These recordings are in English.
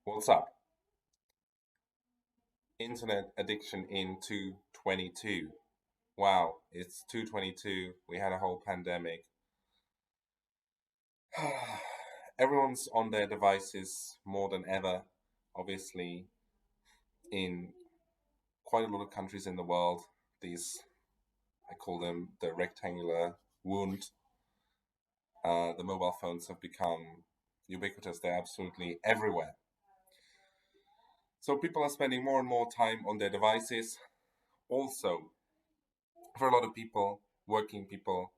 What's up? Internet addiction in 2022. Wow, it's 2022. We had a whole pandemic. Everyone's on their devices more than ever. Obviously, in quite a lot of countries in the world, these, I call them the rectangular wound, the mobile phones have become ubiquitous. They're absolutely everywhere. So people are spending more and more time on their devices. Also, for a lot of people, working people,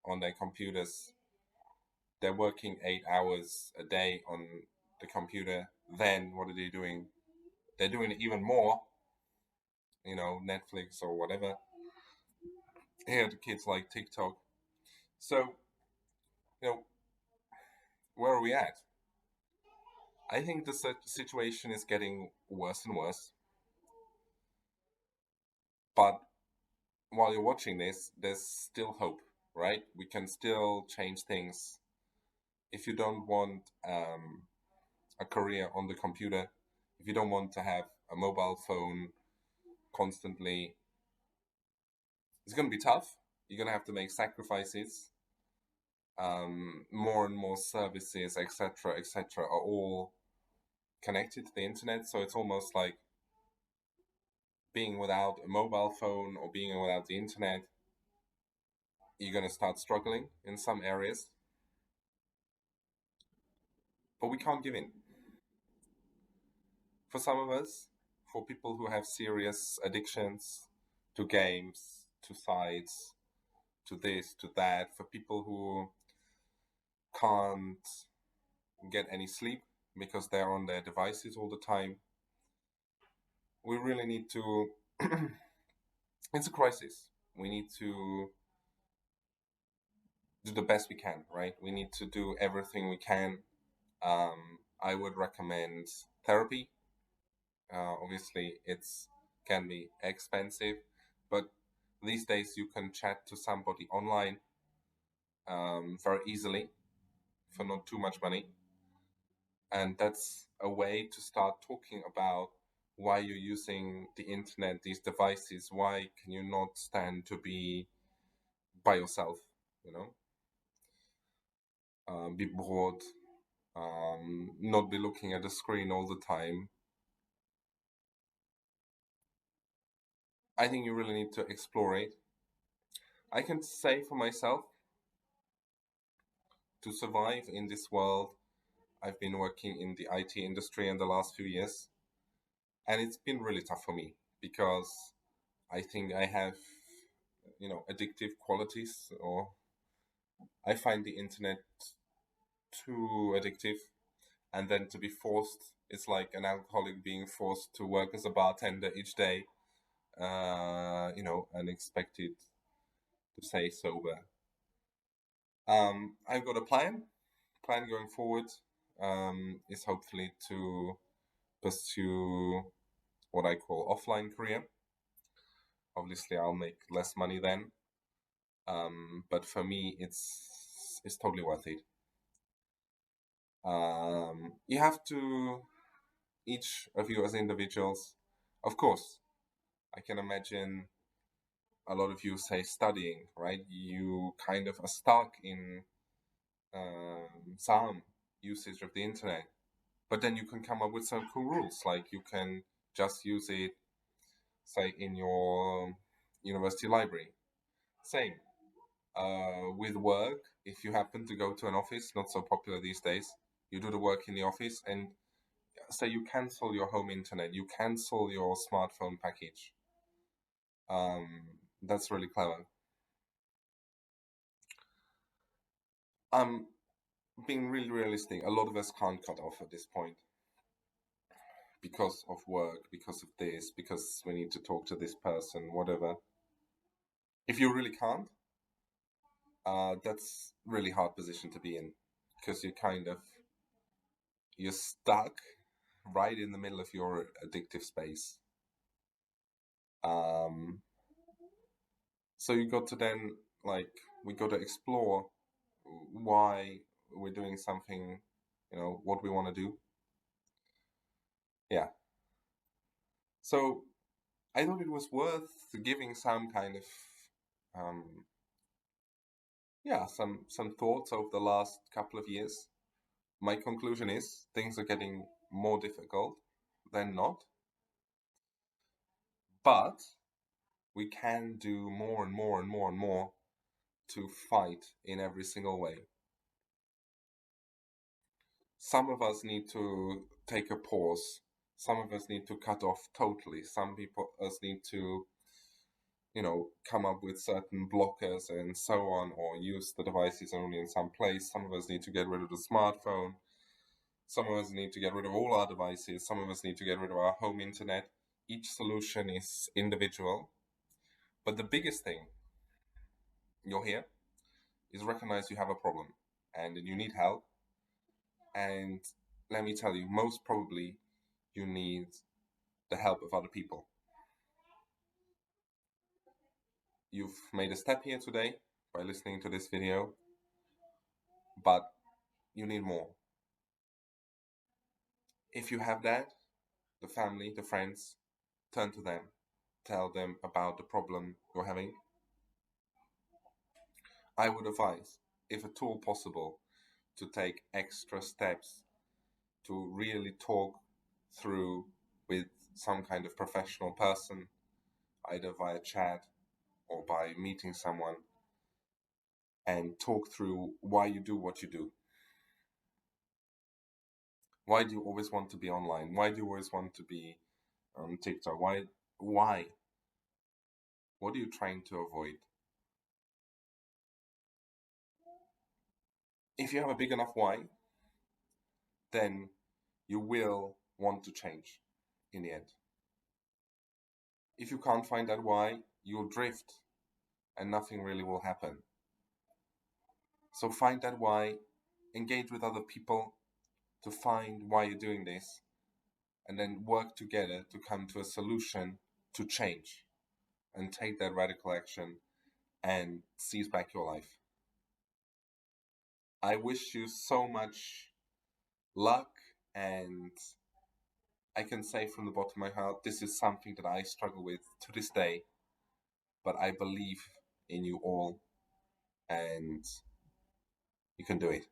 on their computers. They're working 8 hours a day on the computer. Then what are they doing? They're doing it even more, Netflix or whatever. Here, the kids like TikTok. So, you know, where are we at? I think the situation is getting worse and worse. But while you're watching this, there's still hope, right? We can still change things. If you don't want a career on the computer, if you don't want to have a mobile phone constantly, it's going to be tough. You're going to have to make sacrifices. More and more services, etc., etc., are all connected to the internet. So it's almost like being without a mobile phone or being without the internet. You're going to start struggling in some areas, but we can't give in. For some of us, for people who have serious addictions to games, to sites, to this, to that, for people who can't get any sleep because they're on their devices all the time. We really need to, it's a crisis. We need to do the best we can, right? We need to do everything we can. I would recommend therapy. Obviously, it's can be expensive, but these days you can chat to somebody online very easily for not too much money. And that's a way to start talking about why you're using the internet, these devices. Why can you not stand to be by yourself? You know, be bored, not be looking at the screen all the time. I think you really need to explore it. I can say for myself, to survive in this world, I've been working in the IT industry in the last few years, and it's been really tough for me because I think I have, addictive qualities, or I find the internet too addictive. And then to be forced, it's like an alcoholic being forced to work as a bartender each day, and expected to stay sober. I've got a plan. Plan going forward is hopefully to pursue what I call offline career. Obviously, I'll make less money then, but for me, it's totally worth it. You have to, each of you as individuals, of course, I can imagine a lot of you say studying, right? You kind of are stuck in some usage of the internet, but then you can come up with some cool rules, like you can just use it, say, in your university library. Same with work. If you happen to go to an office, not so popular these days, you do the work in the office and say you cancel your home internet, you cancel your smartphone package. That's really clever. I'm being really realistic. A lot of us can't cut off at this point because of work, because of this, because we need to talk to this person, whatever. If you really can't, that's really hard position to be in because you're stuck right in the middle of your addictive space. Um, so you got to then, like, we got to explore why we're doing something, what we want to do. Yeah. So I thought it was worth giving some kind of um, yeah, some thoughts over the last couple of years. My conclusion is things are getting more difficult than not, but we can do more and more and more and more to fight in every single way. Some of us need to take a pause. Some of us need to cut off totally. Some people us need to, come up with certain blockers and so on, or use the devices only in some place. Some of us need to get rid of the smartphone. Some of us need to get rid of all our devices. Some of us need to get rid of our home internet. Each solution is individual. But the biggest thing you're here is recognize you have a problem and you need help. And let me tell you, most probably you need the help of other people. You've made a step here today by listening to this video, but you need more. If you have that, the family, the friends, turn to them. Tell them about the problem you're having. I would advise, if at all possible, to take extra steps to really talk through with some kind of professional person, either via chat or by meeting someone, and talk through why you do what you do. Why do you always want to be online? Why do you always want to be on TikTok? Why? Why? What are you trying to avoid? If you have a big enough why, then you will want to change in the end. If you can't find that why, you'll drift and nothing really will happen. So find that why, engage with other people to find why you're doing this, and then work together to come to a solution to change and take that radical action and seize back your life. I wish you so much luck, and I can say from the bottom of my heart, this is something that I struggle with to this day, but I believe in you all, and you can do it.